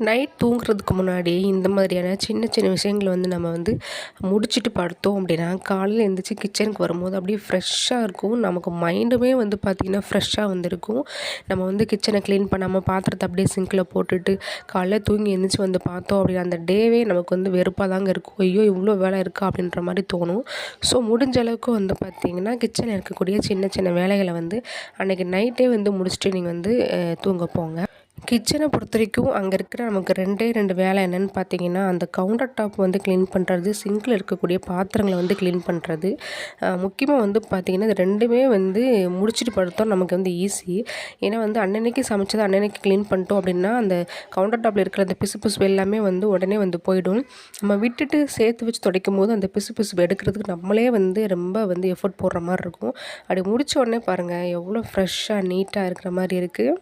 Night தூங்குறதுக்கு முன்னாடி இந்த மாதிரியான சின்ன சின்ன விஷயங்கள நம்ம முடிச்சுட்டு படுத்தோம் அப்படின்னா, காலையில எந்திரிச்சு கிச்சனுக்கு வரும்போது அப்படியே ஃப்ரெஷ்ஷாக இருக்கும். நமக்கு மைண்டுமே பார்த்திங்கன்னா ஃப்ரெஷ்ஷாக இருக்கும். நம்ம கிச்சனை க்ளீன் பண்ணாமல் பாத்திரத்த அப்படியே சிங்க்கில் போட்டுட்டு காலைல தூங்கி எந்திரிச்சு பார்த்தோம் அப்படின்னா, அந்த டேவே நமக்கு வெறுப்பாக தாங்க இருக்கும். ஐயோ! இவ்வளோ வேலை இருக்கா அப்படின்ற மாதிரி தோணும். ஸோ முடிஞ்ச அளவுக்கு பார்த்திங்கன்னா, கிச்சனில் இருக்கக்கூடிய சின்ன சின்ன வேலைகளை அன்றைக்கி நைட்டே முடிச்சுட்டு நீங்கள் தூங்க போங்க. கிச்சனை பொறுத்தவரைக்கும் அங்கே இருக்கிற நமக்கு 2 வேலை என்னென்னு பார்த்தீங்கன்னா, அந்த கவுண்டர் டாப் க்ளீன் பண்ணுறது, சிங்கில் இருக்கக்கூடிய பாத்திரங்களை க்ளீன் பண்ணுறது. முக்கியமாக பார்த்தீங்கன்னா, இது 2மே முடிச்சுட்டு படுத்தோம் நமக்கு ஈஸி. ஏன்னா அன்னன்னைக்கு சமைச்சது அன்னன்னைக்கு க்ளீன் பண்ணிட்டோம் அப்படின்னா, அந்த கவுண்டர் டாப்பில் இருக்கிற அந்த பிசுபிசுப்பு எல்லாமே உடனே போயிடும். நம்ம விட்டுட்டு சேர்த்து வச்சு துடைக்கும்போது அந்த பிசுபிசுப்பு எடுக்கிறதுக்கு நம்மளே ரொம்ப எஃபோர்ட் போடுற மாதிரி இருக்கும். அப்படி முடித்த உடனே பாருங்கள் எவ்வளோ ஃப்ரெஷ்ஷாக நீட்டாக இருக்கிற மாதிரி இருக்குது.